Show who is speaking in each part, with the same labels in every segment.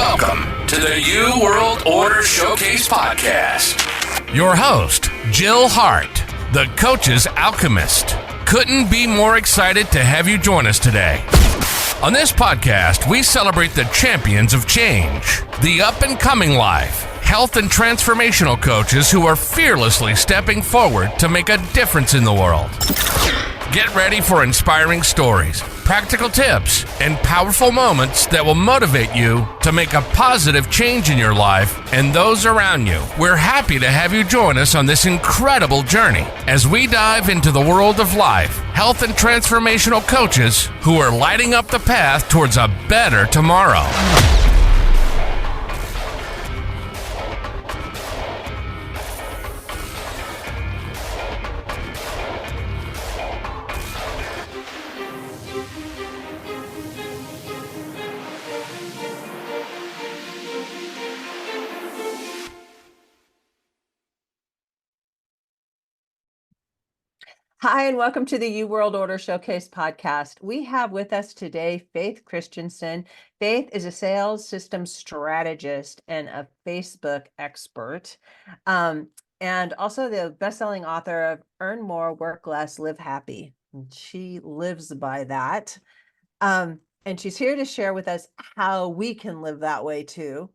Speaker 1: Welcome to the New World Order Showcase Podcast. Your host, Jill Hart, the coach's Alchemist. Couldn't be more excited to have you join us today. On this podcast, we celebrate the champions of change, the up-and-coming life, health and transformational coaches who are fearlessly stepping forward to make a difference in the world. Get ready for inspiring stories, practical tips, and powerful moments that will motivate you to make a positive change in your life and those around you. We're happy to have you join us on this incredible journey as we dive into the world of life, health, and transformational coaches who are lighting up the path towards a better tomorrow.
Speaker 2: Hi, and welcome to the New World Order Showcase podcast. We have with us today Faith Christensen. Faith is a sales systems strategist and a Facebook expert, and also the best-selling author of Earn More, Work Less, Live Happy. And she lives by that. And she's here to share with us how we can live that way too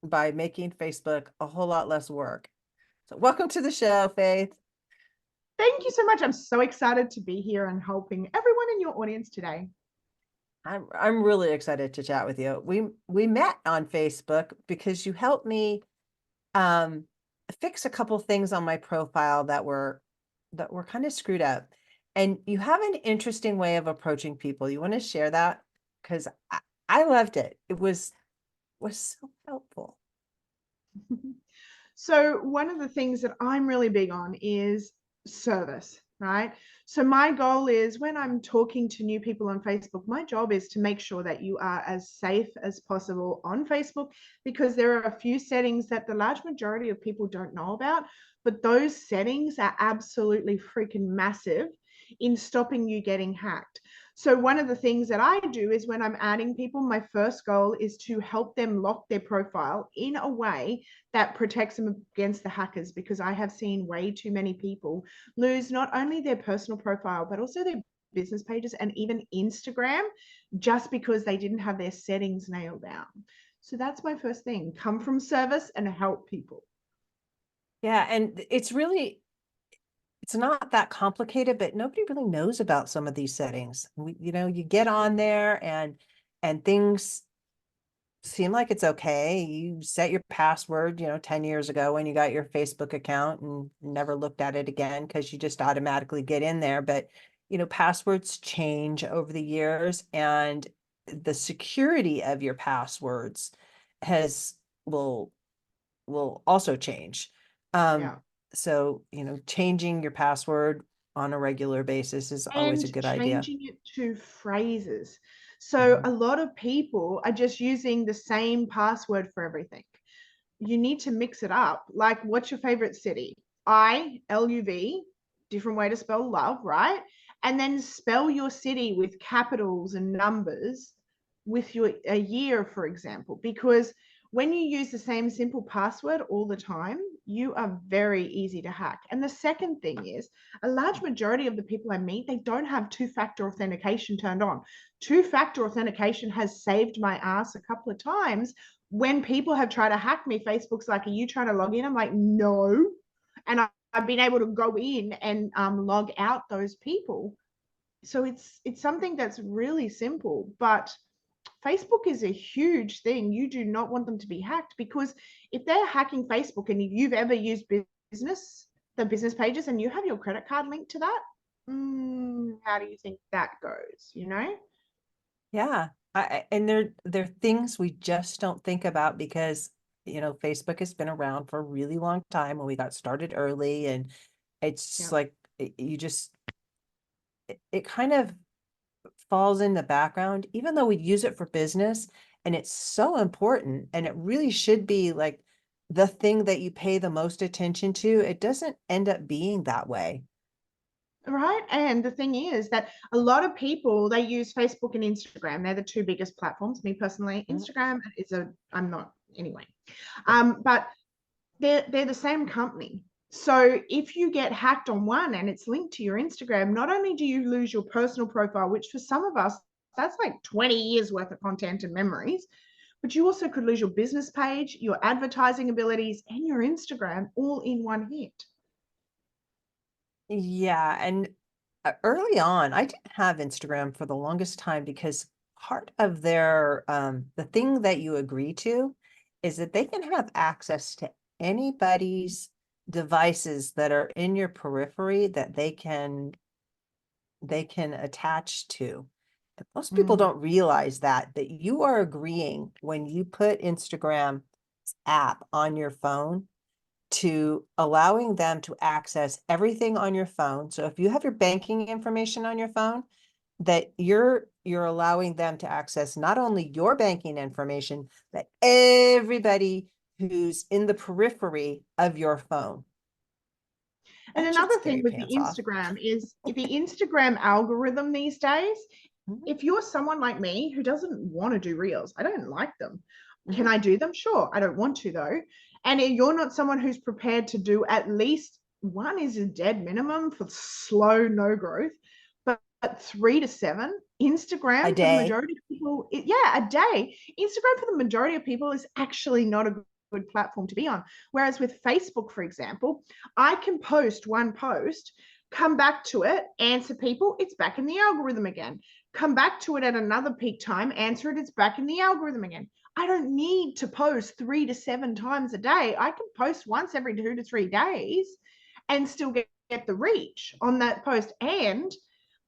Speaker 2: by making Facebook a whole lot less work. So welcome to the show, Faith.
Speaker 3: Thank you so much. I'm so excited to be here and helping everyone in your audience today.
Speaker 2: I'm really excited to chat with you. We met on Facebook because you helped me fix a couple things on my profile that were kind of screwed up. And you have an interesting way of approaching people. You want to share that? Because I loved it. It was so helpful.
Speaker 3: So one of the things that I'm really big on is service, right? So my goal is when I'm talking to new people on Facebook, my job is to make sure that you are as safe as possible on Facebook, because there are a few settings that the large majority of people don't know about, but those settings are absolutely freaking massive in stopping you getting hacked. So one of the things that I do is when I'm adding people, my first goal is to help them lock their profile in a way that protects them against the hackers, because I have seen way too many people lose not only their personal profile, but also their business pages and even Instagram, just because they didn't have their settings nailed down. So that's my first thing: come from service and help people.
Speaker 2: Yeah, and it's not that complicated, but nobody really knows about some of these settings. You get on there and things seem like it's okay. You set your password, 10 years ago when you got your Facebook account and never looked at it again because you just automatically get in there. But, passwords change over the years, and the security of your passwords will also change.
Speaker 3: Yeah.
Speaker 2: So, changing your password on a regular basis is always a good idea.
Speaker 3: Changing it to phrases. So a lot of people are just using the same password for everything. You need to mix it up. Like, what's your favorite city? ILUV, different way to spell love, right? And then spell your city with capitals and numbers with a year, for example, because when you use the same simple password all the time, you are very easy to hack. And the second thing is, a large majority of the people I meet, they don't have two-factor authentication turned on. Two-factor authentication has saved my ass a couple of times. When people have tried to hack me, Facebook's like, are you trying to log in? I'm like, no. And I've been able to go in and log out those people. So it's something that's really simple, but Facebook is a huge thing. You do not want them to be hacked, because if they're hacking Facebook and you've ever used the business pages, and you have your credit card linked to that, how do you think that goes,
Speaker 2: Yeah. And they're things we just don't think about because, Facebook has been around for a really long time, and we got started early, and it's like it kind of falls in the background, even though we use it for business and it's so important, and it really should be like the thing that you pay the most attention to. It doesn't end up being that way.
Speaker 3: right? And the thing is that a lot of people, they use Facebook and Instagram. They're the two biggest platforms. Me personally, Instagram is I'm not anyway. But they're the same company. So if you get hacked on one and it's linked to your Instagram, not only do you lose your personal profile, which for some of us, that's like 20 years worth of content and memories, but you also could lose your business page, your advertising abilities, and your Instagram all in one hit.
Speaker 2: Yeah, and early on, I didn't have Instagram for the longest time because part of their the thing that you agree to is that they can have access to anybody's devices that are in your periphery that they can attach to. And most people don't realize that you are agreeing when you put Instagram app on your phone to allowing them to access everything on your phone. So if you have your banking information on your phone, that you're allowing them to access not only your banking information, but everybody who's in the periphery of your phone.
Speaker 3: And
Speaker 2: That should
Speaker 3: another
Speaker 2: scare
Speaker 3: thing
Speaker 2: your
Speaker 3: with the
Speaker 2: pants off.
Speaker 3: Instagram is the Instagram algorithm these days.
Speaker 2: Mhm.
Speaker 3: If you're someone like me who doesn't want to do reels, I don't like them. Can
Speaker 2: Mhm.
Speaker 3: I do them? Sure. I don't want to though. And if you're not someone who's prepared to do at least one is a dead minimum for slow no growth, but 3 to 7,
Speaker 2: A
Speaker 3: Instagram for the
Speaker 2: day.
Speaker 3: majority of people, yeah, a day. Instagram for the majority of people is actually not a good platform to be on. Whereas with Facebook, for example, I can post one post, come back to it, answer people, it's back in the algorithm again. Come back to it at another peak time, answer it, it's back in the algorithm again. I don't need to post 3 to 7 times a day. I can post once every 2 to 3 days and still get the reach on that post. And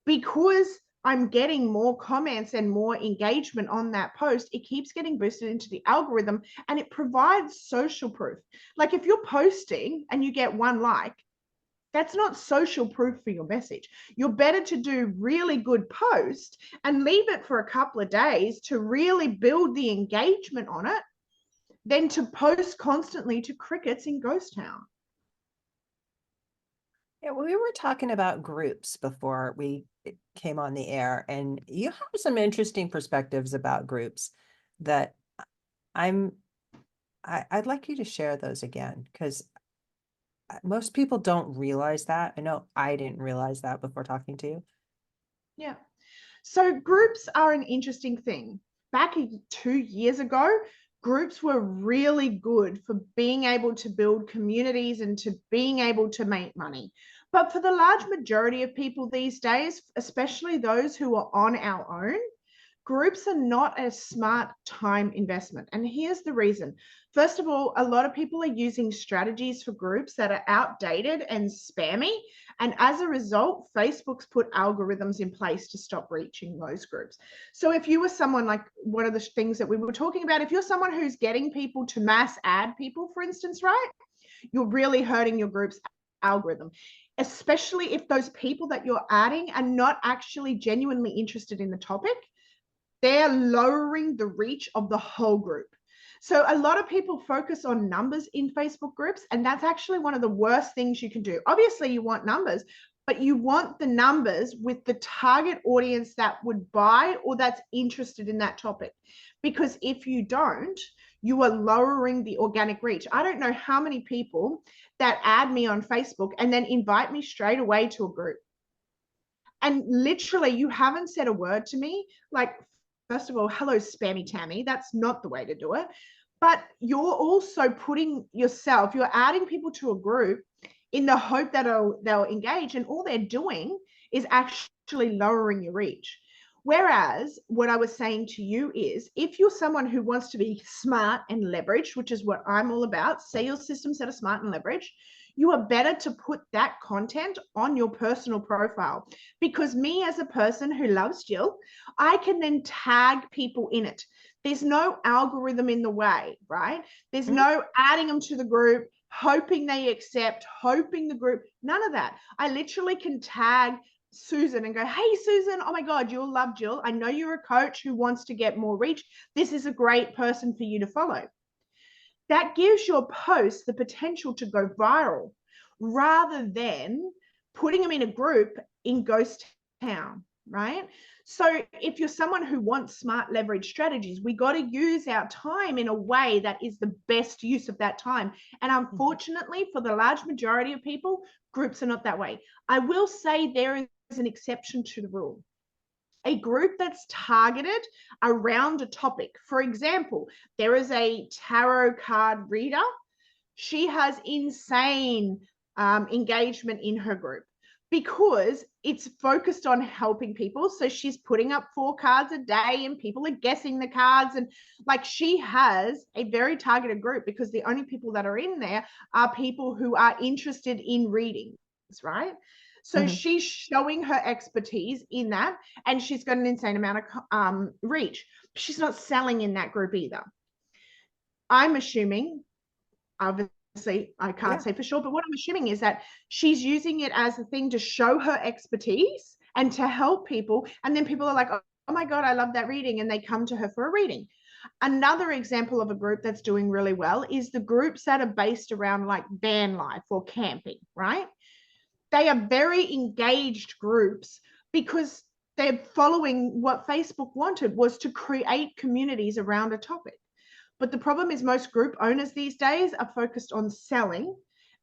Speaker 3: because I'm getting more comments and more engagement on that post, it keeps getting boosted into the algorithm and it provides social proof. Like if you're posting and you get one like, that's not social proof for your message. You're better to do really good post and leave it for a couple of days to really build the engagement on it than to post constantly to crickets in ghost town.
Speaker 2: Yeah, we were talking about groups before we came on the air, and you have some interesting perspectives about groups that I'm I'd like you to share those again, because most people don't realize that. I know I didn't realize that before talking to you.
Speaker 3: Yeah. So groups are an interesting thing. Back 2 years ago, groups were really good for being able to build communities and to being able to make money. But for the large majority of people these days, especially those who are on our own, groups are not a smart time investment. And here's the reason. First of all, a lot of people are using strategies for groups that are outdated and spammy. And as a result, Facebook's put algorithms in place to stop reaching those groups. So if you were someone like one of the things that we were talking about, if you're someone who's getting people to mass add people, for instance, right, you're really hurting your group's algorithm, especially if those people that you're adding are not actually genuinely interested in the topic. They're lowering the reach of the whole group. So a lot of people focus on numbers in Facebook groups, and that's actually one of the worst things you can do. Obviously, you want numbers, but you want the numbers with the target audience that would buy or that's interested in that topic. Because if you don't, you are lowering the organic reach. I don't know how many people that add me on Facebook and then invite me straight away to a group. And literally, you haven't said a word to me. Like, first of all, hello, spammy Tammy. That's not the way to do it. But you're also putting yourself, you're adding people to a group in the hope that they'll engage. And all they're doing is actually lowering your reach. Whereas what I was saying to you is if you're someone who wants to be smart and leveraged, which is what I'm all about, say your systems that are smart and leveraged, you are better to put that content on your personal profile. Because me as a person who loves Jill, I can then tag people in it. There's no algorithm in the way, right? There's no adding them to the group, hoping they accept, hoping the group, none of that. I literally can tag Susan and go, hey, Susan, oh my God, you'll love Jill. I know you're a coach who wants to get more reach. This is a great person for you to follow. That gives your post the potential to go viral rather than putting them in a group in ghost town, right? So if you're someone who wants smart leverage strategies, we got to use our time in a way that is the best use of that time. And unfortunately, for the large majority of people, groups are not that way. I will say there is an exception to the rule. A group that's targeted around a topic. For example, there is a tarot card reader. She has insane engagement in her group because it's focused on helping people. So she's putting up 4 cards a day and people are guessing the cards. And like, she has a very targeted group because the only people that are in there are people who are interested in readings, right? So she's showing her expertise in that, and she's got an insane amount of reach. She's not selling in that group either. I'm assuming, obviously, I can't say for sure, but what I'm assuming is that she's using it as a thing to show her expertise and to help people. And then people are like, oh my God, I love that reading. And they come to her for a reading. Another example of a group that's doing really well is the groups that are based around like van life or camping, right? They are very engaged groups because they're following what Facebook wanted, was to create communities around a topic. But the problem is most group owners these days are focused on selling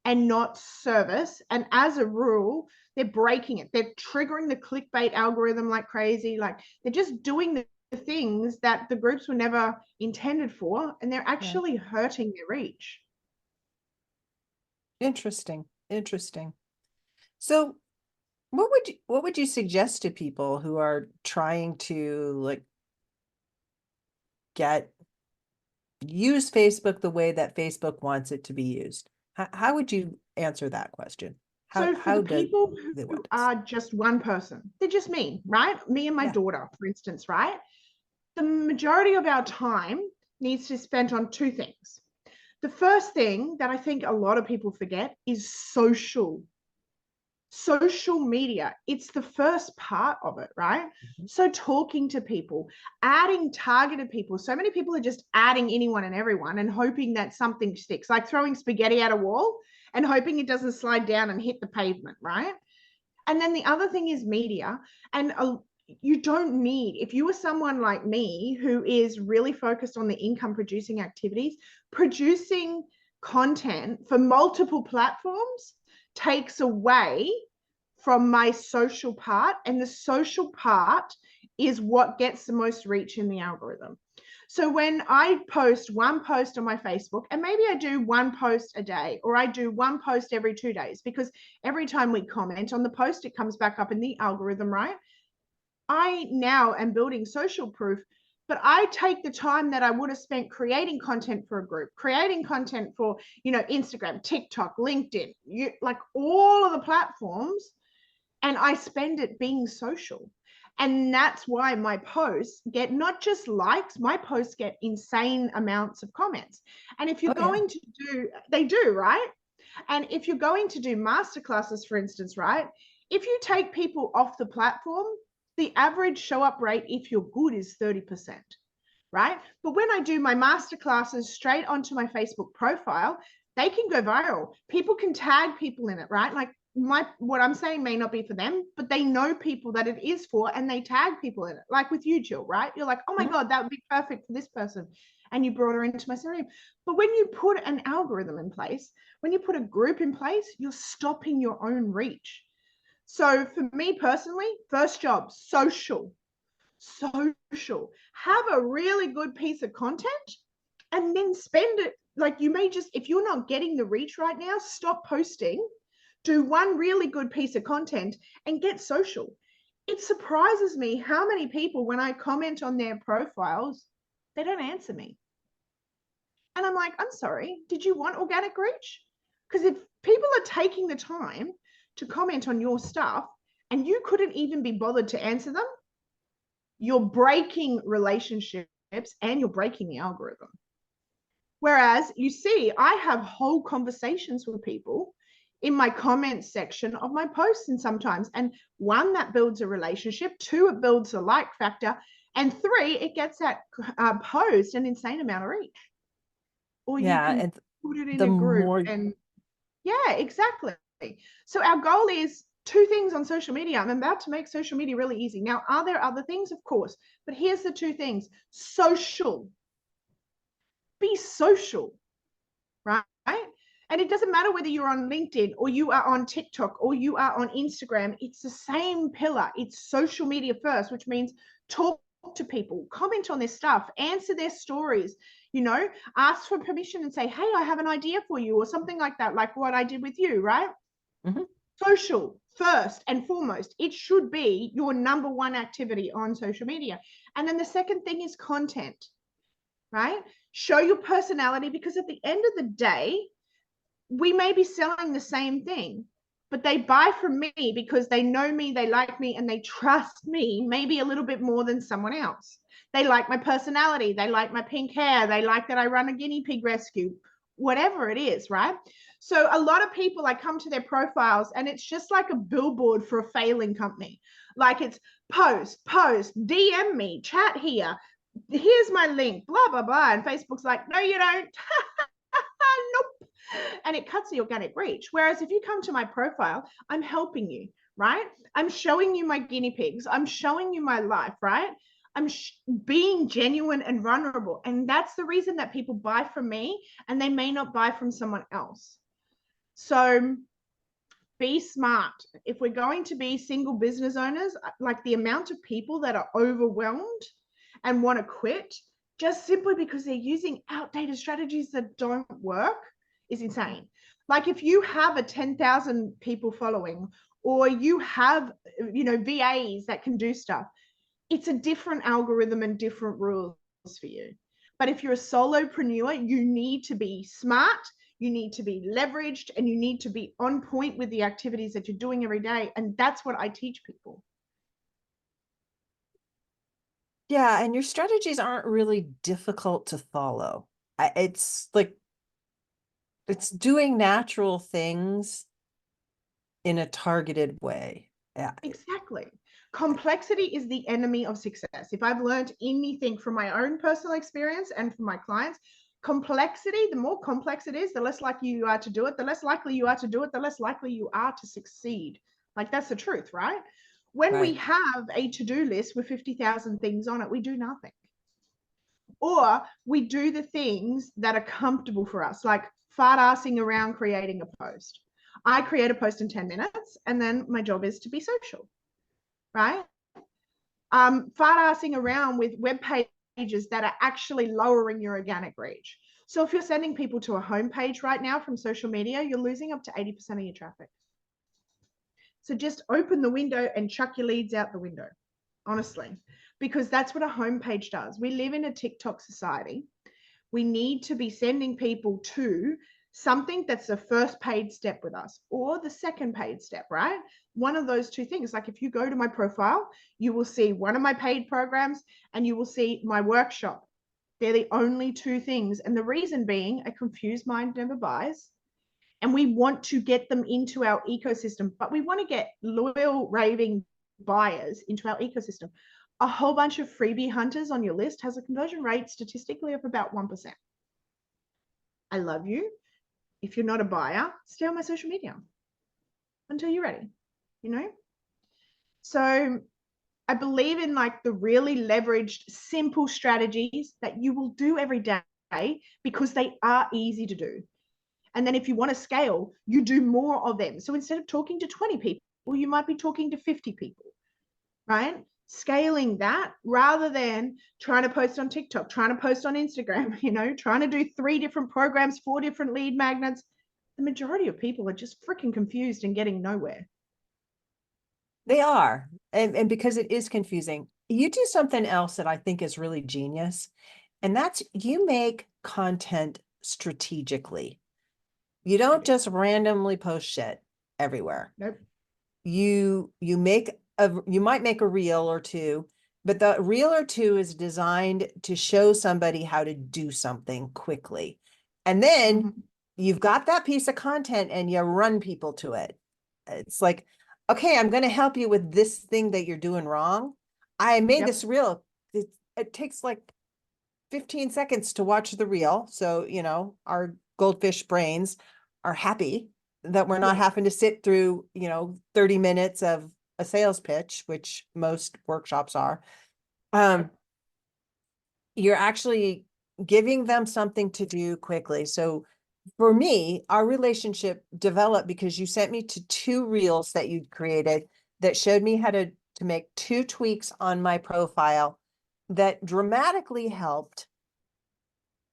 Speaker 3: and not service. And as a rule, they're breaking it. They're triggering the clickbait algorithm like crazy. Like, they're just doing the things that the groups were never intended for, and they're actually hurting their reach.
Speaker 2: Interesting. So what would you suggest to people who are trying to like use Facebook the way that Facebook wants it to be used? How would you answer that question?
Speaker 3: So for the people who are just one person, they're just me, right? Me and my daughter, for instance, right? The majority of our time needs to be spent on 2 things. The first thing that I think a lot of people forget is social media. It's the first part of it, right? So talking to people, adding targeted people. So many people are just adding anyone and everyone and hoping that something sticks, like throwing spaghetti at a wall and hoping it doesn't slide down and hit the pavement, right? And then the other thing is media. And you don't need, if you are someone like me who is really focused on the income producing activities, producing content for multiple platforms takes away from my social part, and the social part is what gets the most reach in the algorithm. So when I post one post on my Facebook, and maybe I do one post a day, or I do one post every 2 days, because every time we comment on the post, it comes back up in the algorithm, right? I now am building social proof, but I take the time that I would have spent creating content for a group, creating content for, Instagram, TikTok, LinkedIn, like all of the platforms, and I spend it being social. And that's why my posts get not just likes, my posts get insane amounts of comments. And if you're going to do, they do, right? And if you're going to do masterclasses, for instance, right? If you take people off the platform, the average show up rate, if you're good, is 30%, right? But when I do my masterclasses straight onto my Facebook profile, they can go viral. People can tag people in it, right? Like, what I'm saying may not be for them, but they know people that it is for, and they tag people in it. Like with you, Jill, right? You're like, oh my God, that would be perfect for this person. And you brought her into my series. But when you put an algorithm in place, when you put a group in place, you're stopping your own reach. So for me personally, first job, social. Have a really good piece of content and then spend it. Like, you may just, if you're not getting the reach right now, stop posting. Do one really good piece of content and get social. It surprises me how many people, when I comment on their profiles, they don't answer me. And I'm like, I'm sorry, did you want organic reach? Because if people are taking the time to comment on your stuff and you couldn't even be bothered to answer them, you're breaking relationships and you're breaking the algorithm. Whereas you see, I have whole conversations with people in my comments section of my posts, and sometimes, and 1, that builds a relationship, 2, it builds a like factor, and 3, it gets that post an insane amount of reach. Or you can
Speaker 2: and
Speaker 3: put it in a group and exactly. So our goal is 2 things on social media. I'm about to make social media really easy. Now, are there other things? Of course, but here's the 2 things. Social. Be social, right? And it doesn't matter whether you're on LinkedIn or you are on TikTok or you are on Instagram. It's the same pillar. It's social media first, which means talk to people, comment on their stuff, answer their stories, ask for permission and say, hey, I have an idea for you, or something like that, like what I did with you, right?
Speaker 2: Mm-hmm.
Speaker 3: Social first and foremost. It should be your number one activity on social media. And then the second thing is content, right? Show your personality, because at the end of the day, we may be selling the same thing, but they buy from me because they know me, they like me, and they trust me maybe a little bit more than someone else. They like my personality. They like my pink hair. They like that I run a guinea pig rescue, whatever it is, right? So a lot of people, I come to their profiles and it's just like a billboard for a failing company. Like it's post, DM me, chat here. Here's my link, blah, blah, blah. And Facebook's like, no, you don't. Nope. And it cuts the organic reach. Whereas if you come to my profile, I'm helping you, right? I'm showing you my guinea pigs. I'm showing you my life, right? I'm being genuine and vulnerable. And that's the reason that people buy from me and they may not buy from someone else. So be smart. If we're going to be single business owners, like the amount of people that are overwhelmed and want to quit just simply because they're using outdated strategies that don't work is insane. Like if you have a 10,000 people following, or you have, VAs that can do stuff, it's a different algorithm and different rules for you. But if you're a solopreneur, you need to be smart, you need to be leveraged, and you need to be on point with the activities that you're doing every day. And that's what I teach people.
Speaker 2: Yeah, and your strategies aren't really difficult to follow. It's like, it's doing natural things in a targeted way. Yeah.
Speaker 3: Exactly. Complexity is the enemy of success. If I've learned anything from my own personal experience and from my clients, complexity, the more complex it is, the less likely you are to do it, the less likely you are to do it, the less likely you are to succeed. Like that's the truth, right? When we have a to-do list with 50,000 things on it, we do nothing. Or we do the things that are comfortable for us, like fart-assing around creating a post. I create a post in 10 minutes, and then my job is to be social, right? Fart-assing around with web pages that are actually lowering your organic reach. So if you're sending people to a homepage right now from social media, you're losing up to 80% of your traffic. So just open the window and chuck your leads out the window, honestly, because that's what a homepage does. We live in a TikTok society. We need to be sending people to something that's the first paid step with us, or the second paid step, right? One of those 2 things. Like if you go to my profile, you will see one of my paid programs and you will see my workshop. They're the only 2 things. And the reason being, a confused mind never buys. And we want to get them into our ecosystem, but we want to get loyal, raving buyers into our ecosystem. A whole bunch of freebie hunters on your list has a conversion rate statistically of about 1%. I love you. If you're not a buyer, stay on my social media until you're ready, So I believe in like the really leveraged, simple strategies that you will do every day because they are easy to do. And then if you want to scale, you do more of them. So instead of talking to 20 people, you might be talking to 50 people, right? Scaling that rather than trying to post on TikTok, trying to post on Instagram, trying to do 3 different programs, 4 different lead magnets. The majority of people are just freaking confused and getting nowhere.
Speaker 2: They are. And because it is confusing, you do something else that I think is really genius. And that's you make content strategically. You don't just randomly post shit everywhere.
Speaker 3: Nope.
Speaker 2: You might make a reel or 2, but the reel or 2 is designed to show somebody how to do something quickly. And then you've got that piece of content and you run people to it. It's like, okay, I'm going to help you with this thing that you're doing wrong. I made this reel. It takes like 15 seconds to watch the reel. So, our goldfish brains are happy that we're not
Speaker 3: Yeah.
Speaker 2: having to sit through, 30 minutes of a sales pitch, which most workshops are. You're actually giving them something to do quickly. So for me, our relationship developed because you sent me to 2 reels that you'd created that showed me how to make 2 tweaks on my profile that dramatically helped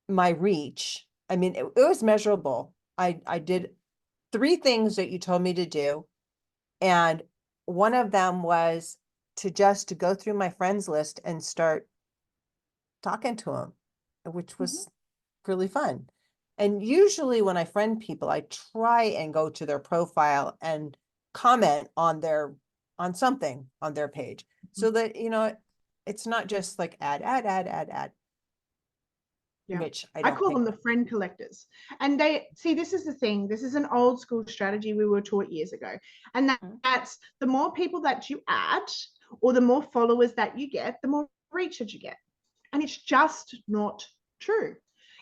Speaker 2: my reach. I mean, it was measurable. I did 3 things that you told me to do. And one of them was to go through my friends list and start talking to them, which was really fun. And usually when I friend people, I try and go to their profile and comment on something on their page so that, it's not just like add,
Speaker 3: Yeah.
Speaker 2: which I
Speaker 3: I
Speaker 2: don't
Speaker 3: call
Speaker 2: think.
Speaker 3: them the friend collectors. And they see, this is the thing. This is an old school strategy we were taught years ago. And that's the more people that you add or the more followers that you get, the more reach that you get. And it's just not true.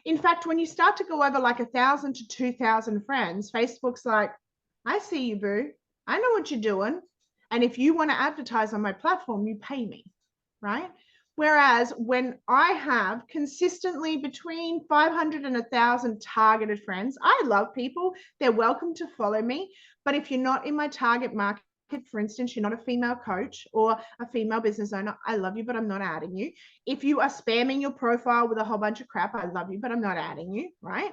Speaker 3: In fact, when you start to go over like 1,000 to 2,000 friends, Facebook's like, I see you, boo. I know what you're doing. And if you want to advertise on my platform, you pay me, right? Whereas when I have consistently between 500 and 1,000 targeted friends, I love people. They're welcome to follow me. But if you're not in my target market, for instance, you're not a female coach or a female business owner, I love you, but I'm not adding you. If you are spamming your profile with a whole bunch of crap, I love you, but I'm not adding you, right?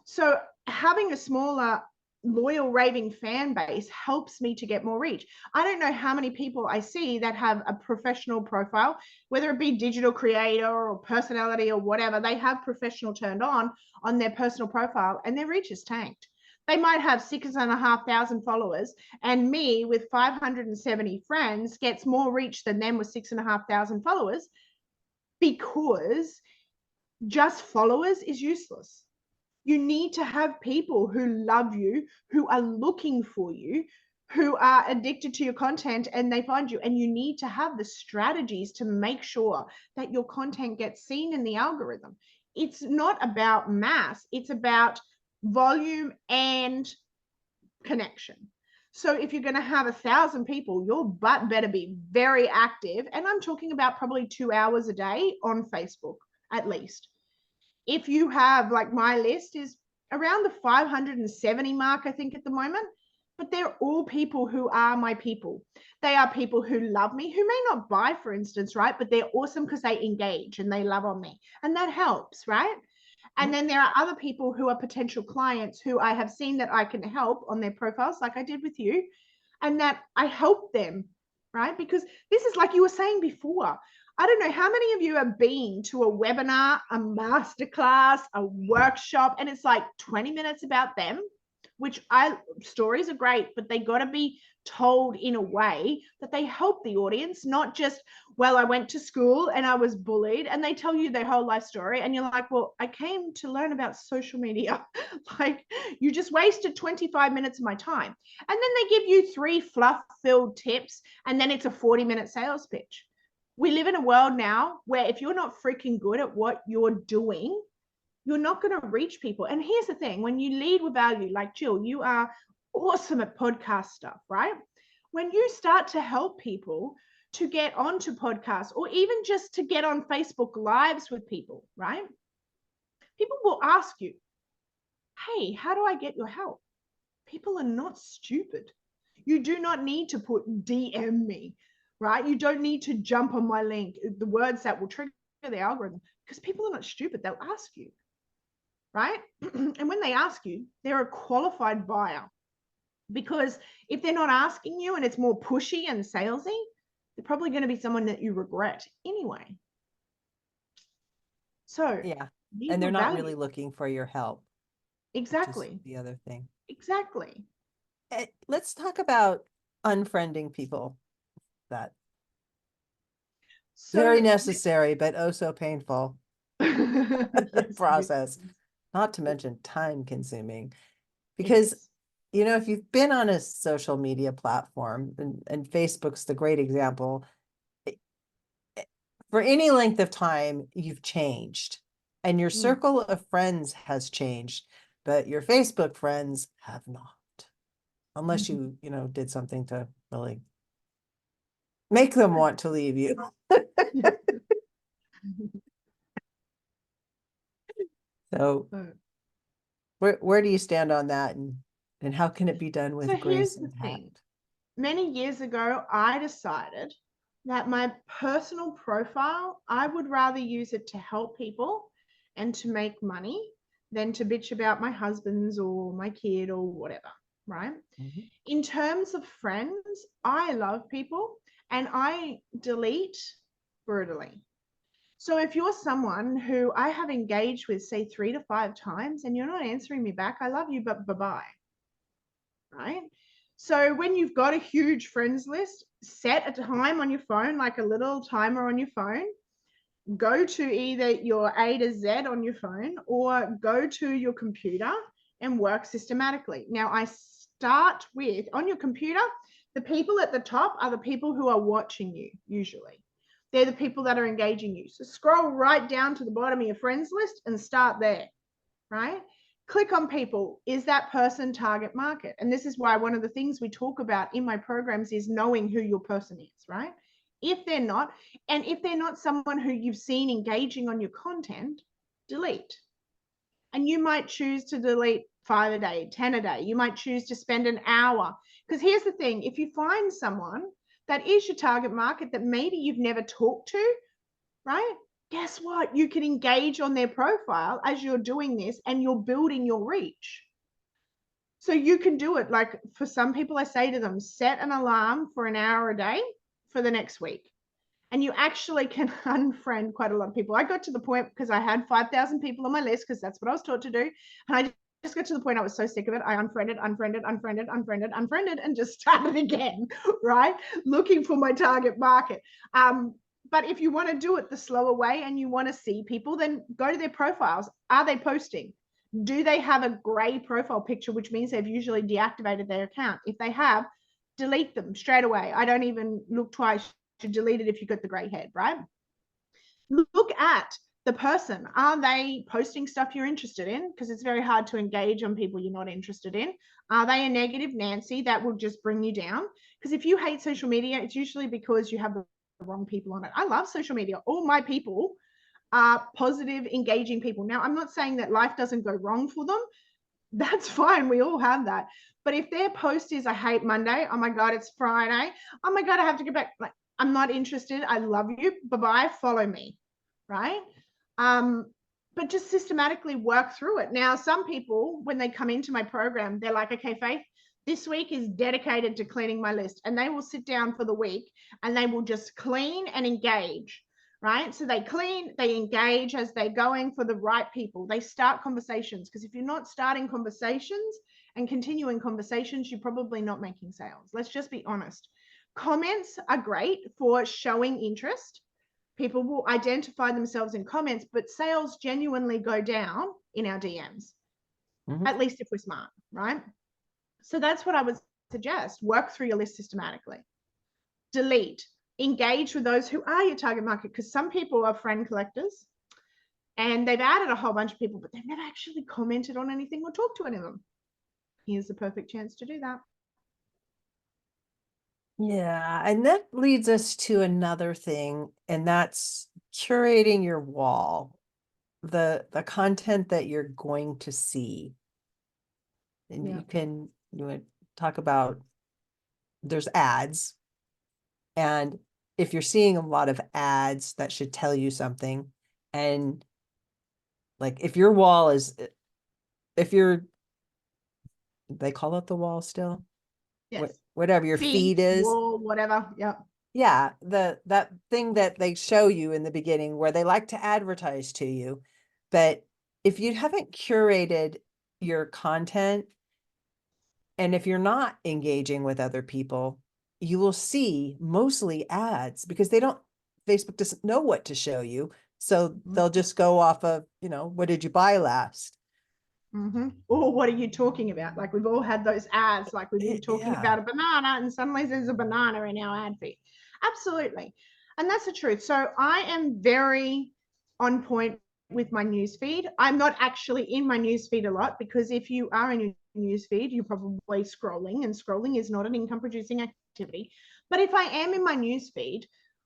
Speaker 3: So having a smaller, loyal, raving fan base helps me to get more reach. I don't know how many people I see that have a professional profile, whether it be digital creator or personality or whatever, they have professional turned on their personal profile and their reach is tanked. They might have 6,500 followers, and me with 570 friends gets more reach than them with 6,500 followers, because just followers is useless. You need to have people who love you, who are looking for you, who are addicted to your content, and they find you. And you need to have the strategies to make sure that your content gets seen in the algorithm. It's not about mass, it's about volume and connection. So if you're going to have 1,000 people, your butt better be very active. And I'm talking about probably 2 hours a day on Facebook, at least. If you have, like, my list is around the 570 mark, I think, at the moment, but they're all people who are my people. They are people who love me, who may not buy, for instance, right? But they're awesome because they engage and they love on me. And that helps, right? And then there are other people who are potential clients who I have seen that I can help on their profiles, like I did with you, and that I help them, right? Because this is, like you were saying before, I don't know how many of you have been to a webinar, a masterclass, a workshop, and it's like 20 minutes about them, which stories are great, but they got to be told in a way that they help the audience, not just, well, I went to school and I was bullied, and they tell you their whole life story. And you're like, well, I came to learn about social media. Like, you just wasted 25 minutes of my time. And then they give you 3 fluff-filled tips, and then it's a 40-minute sales pitch. We live in a world now where if you're not freaking good at what you're doing, you're not going to reach people. And here's the thing, when you lead with value, like Jill, you are awesome at podcast stuff, right? When you start to help people to get onto podcasts, or even just to get on Facebook Lives with people, right? People will ask you, hey, how do I get your help? People are not stupid. You do not need to put DM me, right? You don't need to jump on my link, the words that will trigger the algorithm, because people are not stupid. They'll ask you, right? And when they ask you, they're a qualified buyer. Because if they're not asking you and it's more pushy and salesy, they're probably going to be someone that you regret anyway. So
Speaker 2: Yeah. And they're not
Speaker 3: value.
Speaker 2: really looking for your help.
Speaker 3: Exactly.
Speaker 2: The other thing.
Speaker 3: Exactly.
Speaker 2: Let's talk about unfriending people. That
Speaker 3: So
Speaker 2: very necessary, but oh so painful
Speaker 3: yes,
Speaker 2: process. Not to mention time consuming. Because, if you've been on a social media platform, and Facebook's the great example, for any length of time, you've changed and your circle of friends has changed. but your Facebook friends have not. Unless you did something to really make them want to leave you. So where do you stand on that, and how can it be done with
Speaker 3: So
Speaker 2: grace
Speaker 3: here's the
Speaker 2: and
Speaker 3: thing.
Speaker 2: tact?
Speaker 3: Many years ago, I decided that my personal profile, I would rather use it to help people and to make money than to bitch about my husband's or my kid or whatever, right?
Speaker 2: Mhm.
Speaker 3: In terms of friends, I love people and I delete brutally. So if you're someone who I have engaged with, say, 3 to 5 times and you're not answering me back, I love you, but bye-bye, right? So when you've got a huge friends list, set a time on your phone, like a little timer on your phone, go to either your A to Z on your phone or go to your computer and work systematically. Now, I start with, on your computer, the people at the top are the people who are watching you, usually. They're the people that are engaging you. So scroll right down to the bottom of your friends list and start there, right? Click on people. Is that person target market? And this is why one of the things we talk about in my programs is knowing who your person is, right? If they're not, and if they're not someone who you've seen engaging on your content, delete. And you might choose to delete 5 a day, 10 a day. You might choose to spend an hour. Because here's the thing, if you find someone that is your target market that maybe you've never talked to, right? Guess what? You can engage on their profile as you're doing this and you're building your reach. So you can do it. Like for some people, I say to them, set an alarm for an hour a day for the next week. And you actually can unfriend quite a lot of people. I got to the point because I had 5,000 people on my list because that's what I was taught to do. And I just got to the point I was so sick of it. I unfriended, and just started again, right? Looking for my target market. But if you want to do it the slower way and you want to see people, then go to their profiles. Are they posting? Do they have a gray profile picture, which means they've usually deactivated their account? If they have, delete them straight away. I don't even look twice. To delete it if you got the gray head, right? Look at the person. Are they posting stuff you're interested in? Because it's very hard to engage on people you're not interested in. Are they a negative Nancy that will just bring you down? Because if you hate social media, it's usually because you have the wrong people on it. I love social media. All my people are positive, engaging people. Now, I'm not saying that life doesn't go wrong for them. That's fine. We all have that. But if their post is, I hate Monday. Oh my God, it's Friday. Oh my God, I have to get back. Like, I'm not interested. I love you. Bye-bye. Follow me. Right. But just systematically work through it. Now, some people, when they come into my program, they're like, okay, Faith, this week is dedicated to cleaning my list. And they will sit down for the week and they will just clean and engage. Right. So they clean, they engage as they're going for the right people. They start conversations, because if you're not starting conversations and continuing conversations, you're probably not making sales. Let's just be honest. Comments are great for showing interest. People will identify themselves in comments, but sales genuinely go down in our DMs, at least if we're smart, right? So that's what I would suggest. Work through your list systematically. Delete. Engage with those who are your target market, because some people are friend collectors and they've added a whole bunch of people, but they've never actually commented on anything or talked to any of them. Here's the perfect chance to do that.
Speaker 2: Yeah, and that leads us to another thing, and that's curating your wall, the content that you're going to see. And you would talk about, there's ads, and if you're seeing a lot of ads, that should tell you something. And like if your wall is, if you're, they call it the wall still?
Speaker 3: Yes.
Speaker 2: Whatever your feed is.
Speaker 3: Wall, whatever. Yep.
Speaker 2: Yeah, that thing that they show you in the beginning where they like to advertise to you. But if you haven't curated your content, and if you're not engaging with other people, you will see mostly ads, because Facebook doesn't know what to show you. So they'll just go off of, what did you buy last?
Speaker 3: Or what are you talking about? Like we've all had those ads, like we've been talking
Speaker 2: Yeah.
Speaker 3: about a banana and suddenly there's a banana in our ad feed. Absolutely. And that's the truth. So I am very on point with my newsfeed. I'm not actually in my newsfeed a lot, because if you are in your newsfeed, you're probably scrolling, and scrolling is not an income producing activity. But if I am in my newsfeed,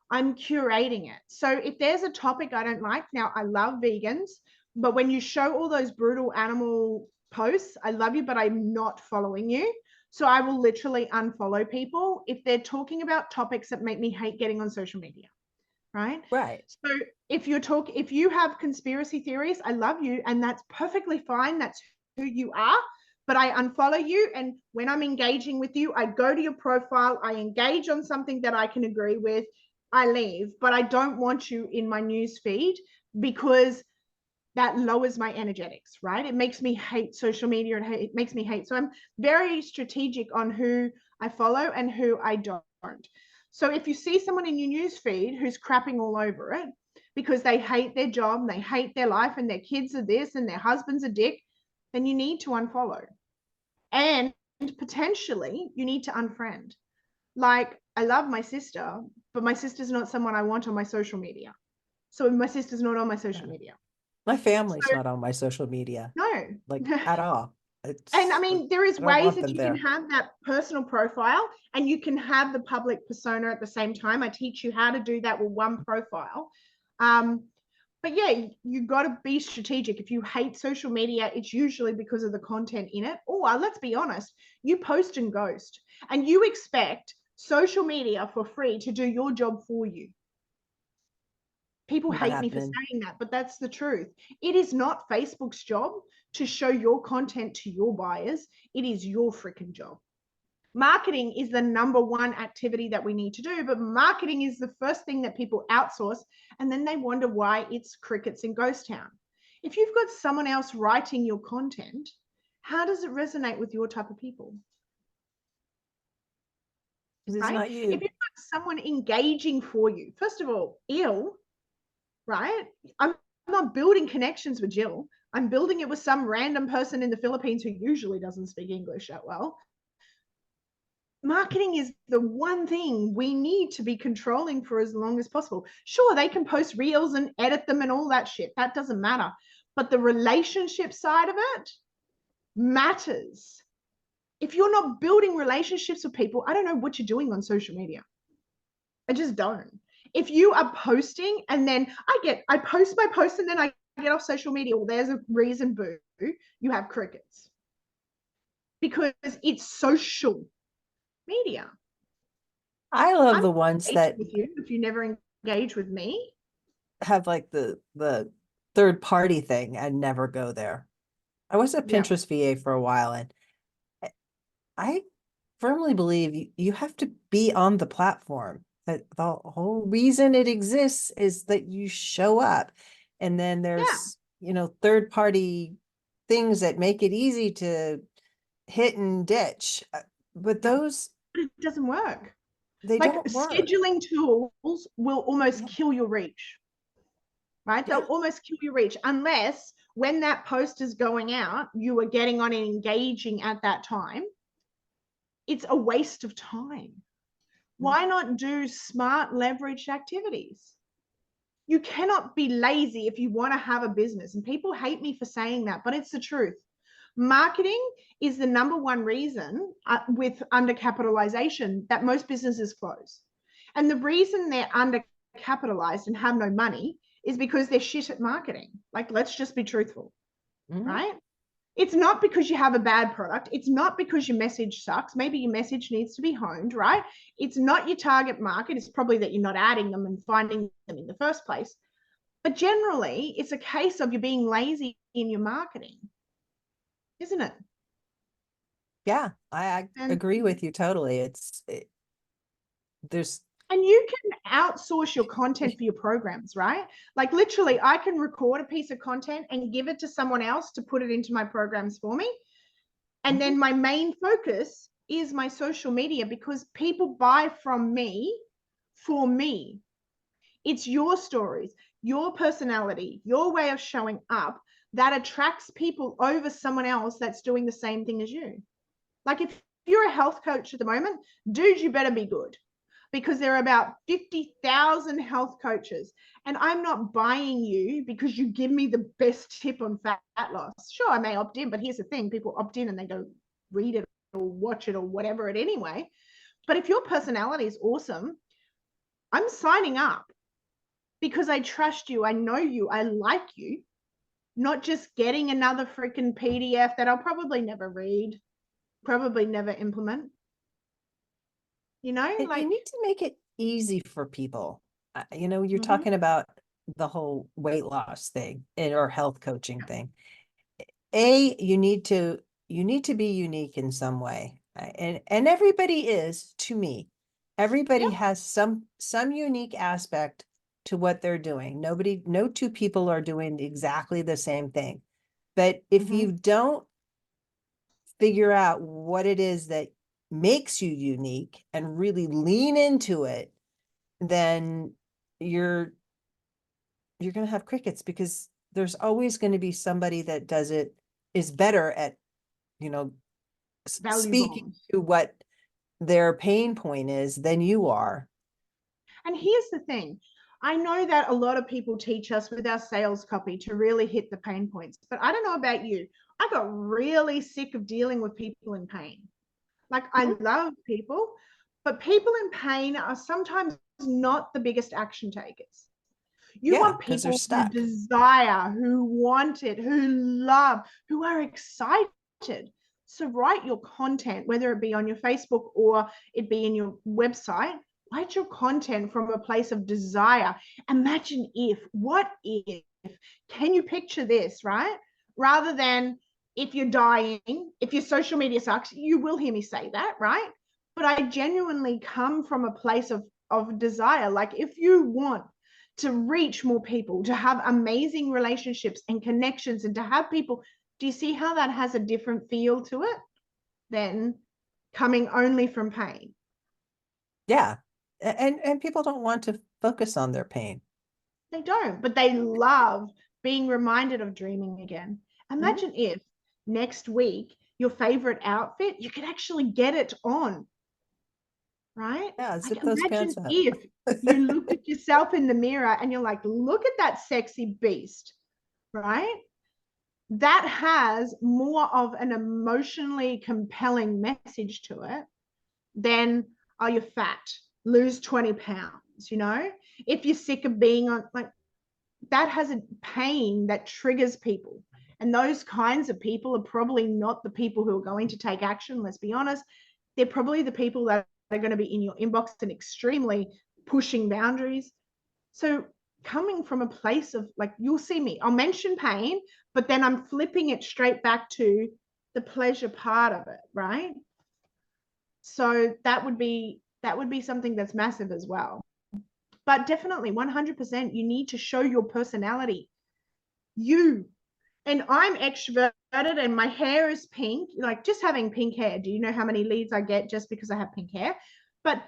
Speaker 3: I'm curating it. So if there's a topic I don't like, now I love vegans, but when you show all those brutal animal posts, I love you, but I'm not following you. So I will literally unfollow people if they're talking about topics that make me hate getting on social media. Right. So if you have conspiracy theories, I love you, and that's perfectly fine. That's who you are. But I unfollow you, and when I'm engaging with you, I go to your profile, I engage on something that I can agree with, I leave. But I don't want you in my news feed, because that lowers my energetics, right? It makes me hate social media, and it makes me hate. So I'm very strategic on who I follow and who I don't. So if you see someone in your news feed who's crapping all over it because they hate their job, they hate their life, and their kids are this and their husband's a dick, then you need to unfollow. And potentially you need to unfriend. Like, I love my sister, but my sister's not someone I want on my social media. So my sister's not on my social media.
Speaker 2: My family's not on my social media.
Speaker 3: No.
Speaker 2: Like, at all.
Speaker 3: And I mean, there is ways that you can
Speaker 2: there.
Speaker 3: have that personal profile, and you can have the public persona at the same time. I teach you how to do that with one profile. But yeah, you got to be strategic. If you hate social media, it's usually because of the content in it. Or let's be honest, you post and ghost, and you expect social media for free to do your job for you. People hate me for saying that, but that's the truth. It is not Facebook's job to show your content to your buyers. It is your freaking job. Marketing is the #1 activity that we need to do, but marketing is the first thing that people outsource, and then they wonder why it's crickets in ghost town. If you've got someone else writing your content, how does it resonate with your type of people?
Speaker 2: Because it's not you.
Speaker 3: If you've got someone engaging for you, first of all, right? I'm not building connections with Jill. I'm building it with some random person in the Philippines who usually doesn't speak English that well. Marketing is the one thing we need to be controlling for as long as possible. Sure, they can post reels and edit them and all that shit. That doesn't matter. But the relationship side of it matters. If you're not building relationships with people, I don't know what you're doing on social media. I just don't. If you are posting and then I post my post and then I get off social media, well, there's a reason, boo. You have crickets. Because it's social media.
Speaker 2: I love the ones that
Speaker 3: with you if you never engage with me.
Speaker 2: Have like the third party thing and never go there. I was a Pinterest VA for a while, and I firmly believe you have to be on the platform. That the whole reason it exists is that you show up, and then there's third party things that make it easy to hit and ditch, but those
Speaker 3: it doesn't work.
Speaker 2: They don't work.
Speaker 3: Scheduling tools will almost kill your reach, right? They'll almost kill your reach, unless when that post is going out, you are getting on and engaging at that time. It's a waste of time. Why not do smart leveraged activities? You cannot be lazy if you want to have a business. And people hate me for saying that, but it's the truth. Marketing is the #1 reason with undercapitalization that most businesses close. And the reason they're undercapitalized and have no money is because they're shit at marketing. Like, let's just be truthful, right? It's not because you have a bad product. It's not because your message sucks. Maybe your message needs to be honed, right? It's not your target market. It's probably that you're not adding them and finding them in the first place. But generally, it's a case of you being lazy in your marketing, isn't it?
Speaker 2: Yeah, I agree with you totally.
Speaker 3: And you can outsource your content for your programs, right? Like, literally, I can record a piece of content and give it to someone else to put it into my programs for me. And then my main focus is my social media, because people buy from me for me. It's your stories, your personality, your way of showing up that attracts people over someone else that's doing the same thing as you. Like, if you're a health coach at the moment, dude, you better be good. because there are about 50,000 health coaches, and I'm not buying you because you give me the best tip on fat loss. Sure, I may opt in, but here's the thing, people opt in and they go read it or watch it or whatever it anyway. But if your personality is awesome, I'm signing up because I trust you, I know you, I like you, not just getting another freaking PDF that I'll probably never read, probably never implement. You know,
Speaker 2: And
Speaker 3: like
Speaker 2: you need to make it easy for people. You know, you're
Speaker 3: Mhm.
Speaker 2: talking about the whole weight loss thing or health coaching thing. You need to be unique in some way. And everybody is, to me. Everybody
Speaker 3: Yep.
Speaker 2: has some unique aspect to what they're doing. No two people are doing exactly the same thing. But if
Speaker 3: Mhm.
Speaker 2: you don't figure out what it is that makes you unique and really lean into it, then you're going to have crickets, because there's always going to be somebody that is better at, you know,
Speaker 3: value
Speaker 2: speaking
Speaker 3: bombs.
Speaker 2: to what their pain point is than you are.
Speaker 3: And here's the thing. I know that a lot of people teach us with our sales copy to really hit the pain points, but I don't know about you. I got really sick of dealing with people in pain. Like, I love people, but people in pain are sometimes not the biggest action takers. You
Speaker 2: Yeah,
Speaker 3: want
Speaker 2: because they're
Speaker 3: people who
Speaker 2: stuck.
Speaker 3: desire, who want it, who love, who are excited. So write your content, whether it be on your Facebook or it be in your website, write your content from a place of desire. Imagine what if, can you picture this, right? Rather than if you're dying, if your social media sucks, you will hear me say that, right? But I genuinely come from a place of desire. Like, if you want to reach more people, to have amazing relationships and connections, and to have people, do you see how that has a different feel to it than coming only from pain?
Speaker 2: Yeah. And people don't want to focus on their pain.
Speaker 3: They don't, but they love being reminded of dreaming again. Imagine if next week your favorite outfit, you could actually get it on, right?
Speaker 2: Yeah,
Speaker 3: Like,
Speaker 2: zip those
Speaker 3: imagine
Speaker 2: pants up.
Speaker 3: if you looked at yourself in the mirror and you're like, look at that sexy beast, right? That has more of an emotionally compelling message to it than, oh, you're fat, lose 20 pounds, you know? If you're sick of being on, like, that has a pain that triggers people. And those kinds of people are probably not the people who are going to take action, let's be honest. They're probably the people that are going to be in your inbox and extremely pushing boundaries. So coming from a place of, like, you'll see me, I'll mention pain, but then I'm flipping it straight back to the pleasure part of it, right? So that would be something that's massive as well. But definitely 100%, you need to show your personality. And I'm extroverted and my hair is pink. Like, just having pink hair, do you know how many leads I get just because I have pink hair? But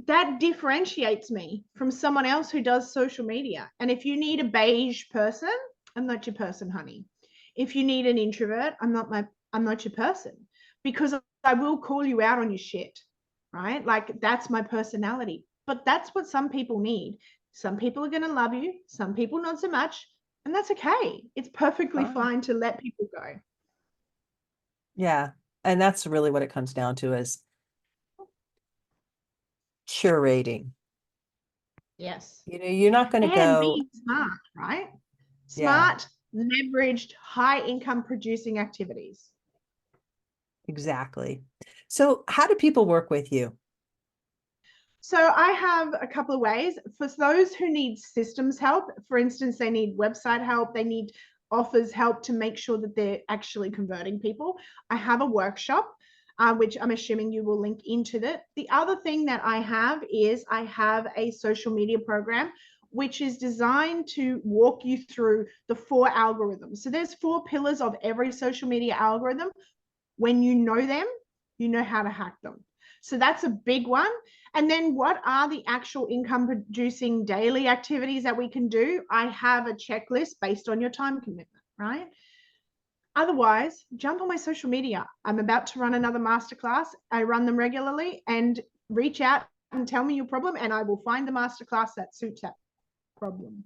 Speaker 3: that differentiates me from someone else who does social media. And if you need a beige person, I'm not your person, honey. If you need an introvert, I'm not your person, because I will call you out on your shit, right? Like, that's my personality. But that's what some people need. Some people are going to love you, some people not so much, and that's okay. It's perfectly fine to let people go.
Speaker 2: Yeah. And that's really what it comes down to, is curating.
Speaker 3: Yes.
Speaker 2: You know, you're not going to
Speaker 3: And
Speaker 2: go.
Speaker 3: being smart, right?
Speaker 2: Yeah,
Speaker 3: Smart, leveraged, high income producing activities.
Speaker 2: exactly. So how do people work with you?
Speaker 3: So I have a couple of ways. For those who need systems help, for instance, they need website help, they need offers help to make sure that they're actually converting people, I have a workshop, which I'm assuming you will link into that. The other thing that I have is I have a social media program, which is designed to walk you through the 4 algorithms. So there's 4 pillars of every social media algorithm. When you know them, you know how to hack them. So that's a big one. And then what are the actual income producing daily activities that we can do? I have a checklist based on your time commitment, right? Otherwise, jump on my social media. I'm about to run another masterclass. I run them regularly, and reach out and tell me your problem, and I will find the masterclass that suits that problem.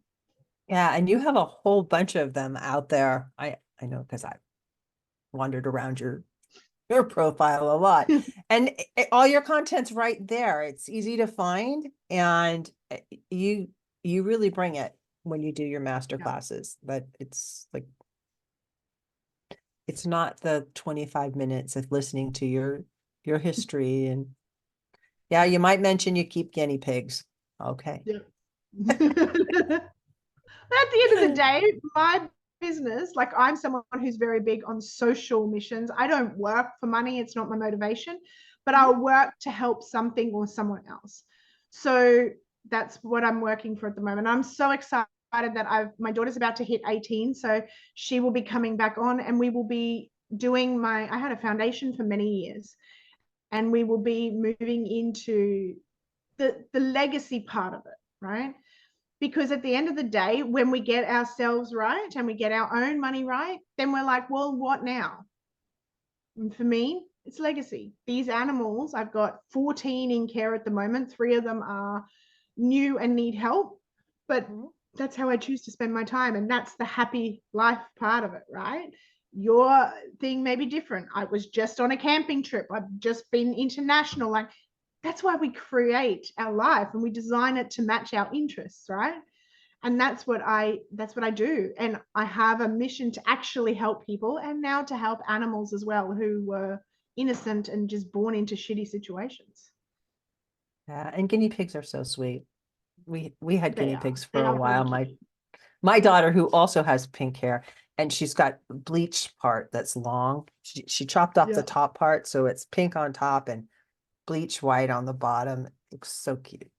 Speaker 2: Yeah, and you have a whole bunch of them out there. I know because I wandered around your profile a lot. And all your content's right there. It's easy to find, and you really bring it when you do your master classes. But it's like, it's not the 25 minutes of listening to your history. And yeah, you might mention you keep guinea pigs. Okay.
Speaker 3: Yeah. But at the end of the day, my business, like, I'm someone who's very big on social missions. I don't work for money. It's not my motivation, but I'll work to help something or someone else. So that's what I'm working for at the moment. I'm so excited that my daughter's about to hit 18. So she will be coming back on, and we will be doing I had a foundation for many years, and we will be moving into the legacy part of it, right? Because at the end of the day, when we get ourselves right and we get our own money right, then we're like, well, what now? And for me, it's legacy. These animals, I've got 14 in care at the moment. 3 of them are new and need help, but that's how I choose to spend my time. And that's the happy life part of it, right? Your thing may be different. I was just on a camping trip. I've just been international. Like, that's why we create our life and we design it to match our interests, right? And that's what I do. And I have a mission to actually help people, and now to help animals as well, who were innocent and just born into shitty situations.
Speaker 2: Yeah, and guinea pigs are so sweet. We had guinea pigs for
Speaker 3: They
Speaker 2: a
Speaker 3: are
Speaker 2: while.
Speaker 3: really
Speaker 2: My daughter, who also has pink hair, and she's got bleached part that's long. She chopped off the top part, so it's pink on top and bleach white on the bottom. It looks so cute.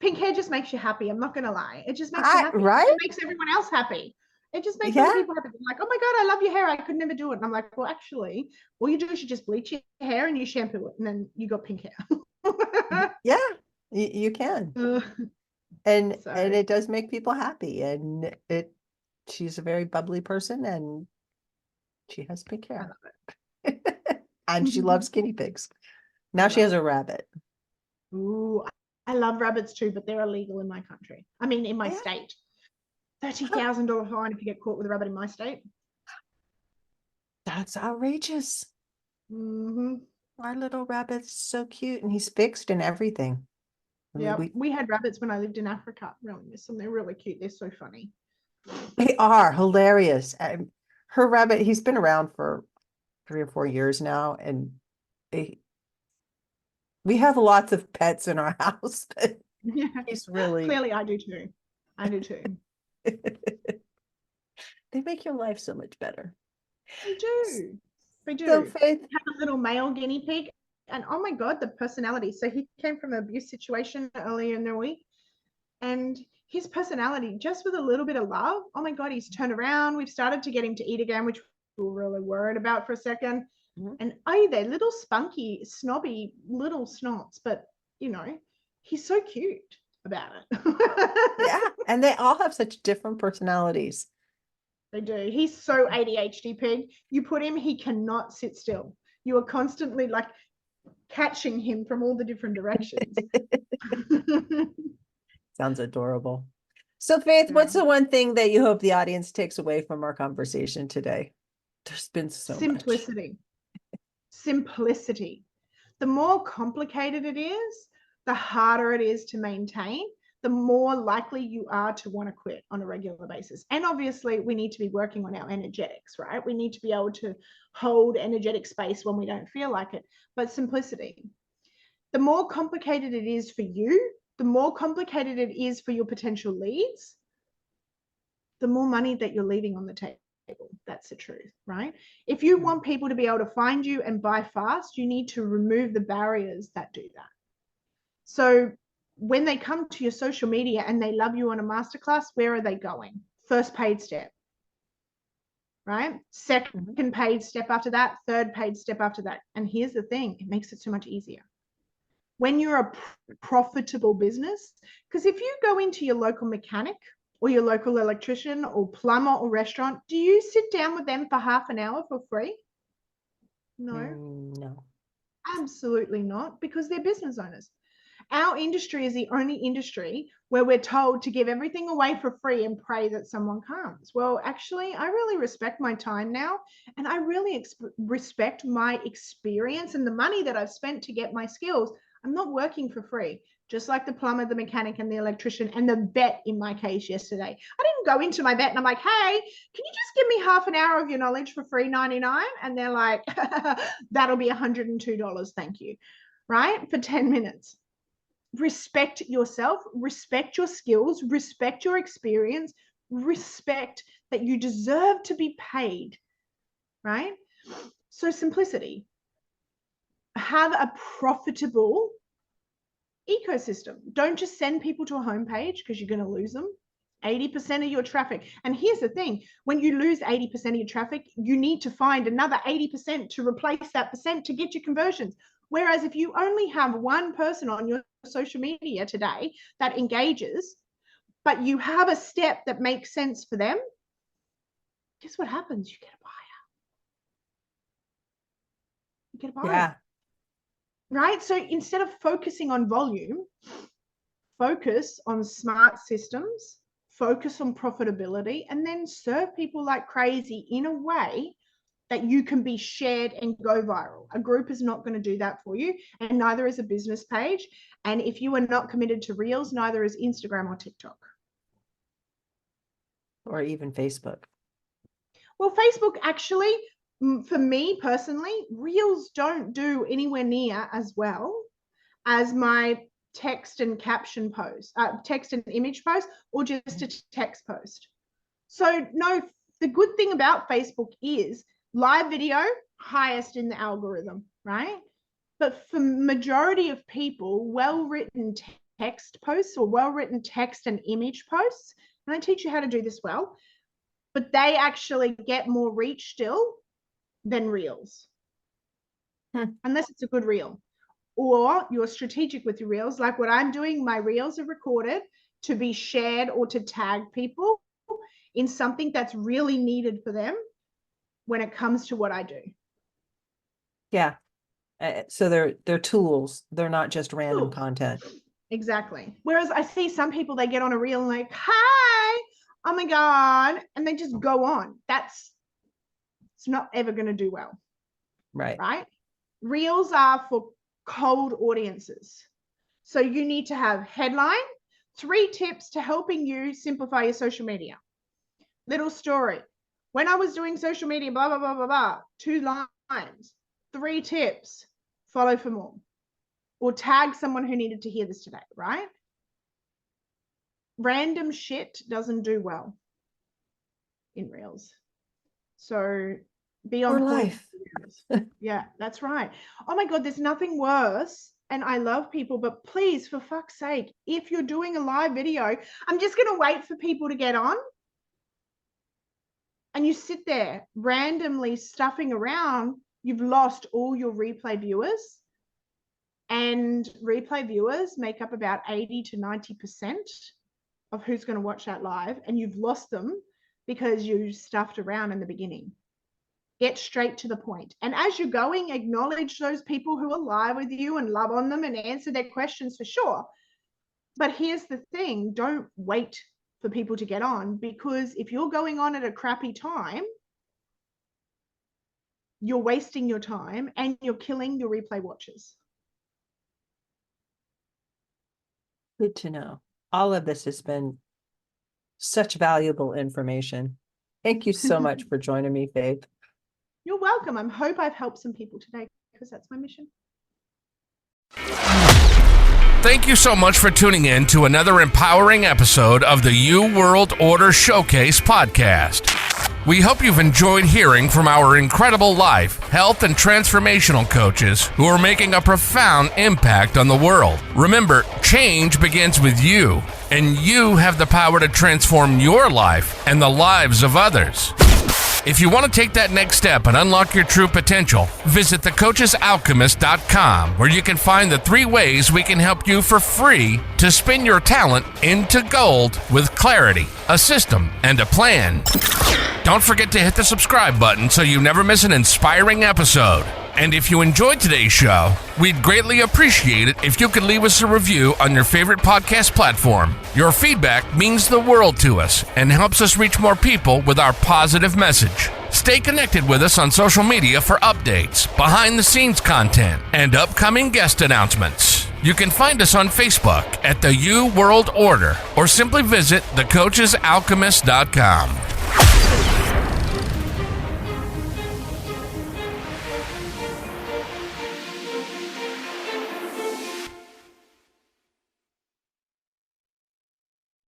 Speaker 3: Pink hair just makes you happy. I'm not going to lie. It just makes you happy.
Speaker 2: Right?
Speaker 3: It makes everyone else happy. It just makes other people happy. They're like, oh my God, I love your hair. I could never do it. And I'm like, well, actually, all you do is you just bleach your hair and you shampoo it, and then you got pink hair.
Speaker 2: Yeah, you can. And it does make people happy. And she's a very bubbly person, and she has pink hair.
Speaker 3: I love it.
Speaker 2: And she loves guinea pigs. Now she has a rabbit.
Speaker 3: Ooh, I love rabbits too, but they're illegal in my country. I mean, in my state. $30,000 fine if you get caught with a rabbit in my state.
Speaker 2: That's outrageous.
Speaker 3: Mm-hmm.
Speaker 2: Our little rabbit's so cute, and he's fixed and everything.
Speaker 3: Yeah, we had rabbits when I lived in Africa. Really miss them. They're really cute. They're so funny.
Speaker 2: They are hilarious. Her rabbit, he's been around for 3 or 4 years now, and we have lots of pets in our house, but he's really
Speaker 3: clearly I do too. I do too.
Speaker 2: They make your life so much better.
Speaker 3: They do. They do.
Speaker 2: So Faith,
Speaker 3: I have a little male guinea pig, and oh my God, the personality. So he came from an abuse situation earlier in the week, and his personality, just with a little bit of love, oh my God, he's turned around. We've started to get him to eat again, which we were really worried about for a second. And they're little spunky, snobby little snots, but you know, he's so cute about it.
Speaker 2: yeah, and they all have such different personalities.
Speaker 3: They do. He's so ADHD pig. You put him, he cannot sit still. You are constantly like catching him from all the different directions.
Speaker 2: Sounds adorable. So Faith, what's the one thing that you hope the audience takes away from our conversation today? There's been so
Speaker 3: Simplicity.
Speaker 2: much.
Speaker 3: Simplicity. The more complicated it is, the harder it is to maintain, the more likely you are to want to quit on a regular basis. And obviously, we need to be working on our energetics, right? We need to be able to hold energetic space when we don't feel like it. But simplicity. The more complicated it is for you, the more complicated it is for your potential leads, the more money that you're leaving on the table. That's the truth, right? If you want people to be able to find you and buy fast, you need to remove the barriers that do that. So when they come to your social media and they love you on a masterclass, where are they going? First paid step, right? Second paid step after that, third paid step after that. And here's the thing, it makes it so much easier. When you're a profitable business, because if you go into your local mechanic or your local electrician or plumber or restaurant, do you sit down with them for half an hour for free? No.
Speaker 2: No.
Speaker 3: Absolutely not, because they're business owners. Our industry is the only industry where we're told to give everything away for free and pray that someone comes. Well, actually, I really respect my time now, and I really respect my experience and the money that I've spent to get my skills. I'm not working for free, just like the plumber, the mechanic, and the electrician, and the vet in my case yesterday. I didn't go into my vet and I'm like, hey, can you just give me half an hour of your knowledge for free $99? And they're like, that'll be $102, thank you, right? For 10 minutes. Respect yourself, respect your skills, respect your experience, respect that you deserve to be paid, right? So simplicity. Have a profitable ecosystem. Don't just send people to a homepage because you're going to lose them. 80% of your traffic. And here's the thing, when you lose 80% of your traffic, you need to find another 80% to replace that percent to get your conversions. Whereas if you only have one person on your social media today that engages, but you have a step that makes sense for them, guess what happens? You get a buyer. You get a buyer.
Speaker 2: Yeah.
Speaker 3: Right? So instead of focusing on volume, focus on smart systems, focus on profitability, and then serve people like crazy in a way that you can be shared and go viral. A group is not going to do that for you, and neither is a business page. And if you are not committed to Reels, neither is Instagram or TikTok.
Speaker 2: Or even Facebook.
Speaker 3: Well, Facebook actually, for me personally, Reels don't do anywhere near as well as my text and caption post, text and image post, or just a text post. So no, the good thing about Facebook is live video, highest in the algorithm, right? But for majority of people, well-written text posts or well-written text and image posts, and I teach you how to do this well, but they actually get more reach still than Reels. Unless it's a good Reel. Or you're strategic with your Reels, like what I'm doing, my Reels are recorded to be shared or to tag people in something that's really needed for them when it comes to what I do.
Speaker 2: Yeah. So they're tools. They're not just random content.
Speaker 3: Exactly. Whereas I see some people, they get on a reel and like, hi, oh my God, and they just go on. It's not ever going to do well.
Speaker 2: Right.
Speaker 3: Right? Reels are for cold audiences. So you need to have headline, 3 tips to helping you simplify your social media. Little story. When I was doing social media, blah, blah, blah, blah, blah, 2 lines, 3 tips, follow for more. Or tag someone who needed to hear this today, right? Random shit doesn't do well in Reels. So be on point.
Speaker 2: Life.
Speaker 3: Yeah, that's right. Oh my God, there's nothing worse. And I love people, but please, for fuck's sake, if you're doing a live video, I'm just going to wait for people to get on. And you sit there randomly stuffing around, you've lost all your replay viewers. And replay viewers make up about 80 to 90% of who's going to watch that live. And you've lost them because you stuffed around in the beginning. Get straight to the point. And as you're going, acknowledge those people who are live with you and love on them and answer their questions for sure. But here's the thing, don't wait for people to get on, because if you're going on at a crappy time, you're wasting your time and you're killing your replay watchers.
Speaker 2: Good to know. All of this has been such valuable information. Thank you so much for joining me, Faith.
Speaker 3: You're welcome. I hope I've helped some people today, because that's my mission.
Speaker 1: Thank you so much for tuning in to another empowering episode of the You World Order Showcase podcast. We hope you've enjoyed hearing from our incredible life, health, and transformational coaches who are making a profound impact on the world. Remember, change begins with you, and you have the power to transform your life and the lives of others. If you want to take that next step and unlock your true potential, visit thecoachesalchemist.com, where you can find the 3 ways we can help you for free to spin your talent into gold with clarity, a system, and a plan. Don't forget to hit the subscribe button so you never miss an inspiring episode. And if you enjoyed today's show, we'd greatly appreciate it if you could leave us a review on your favorite podcast platform. Your feedback means the world to us and helps us reach more people with our positive message. Stay connected with us on social media for updates, behind-the-scenes content, and upcoming guest announcements. You can find us on Facebook at the U World Order or simply visit thecoachesalchemist.com.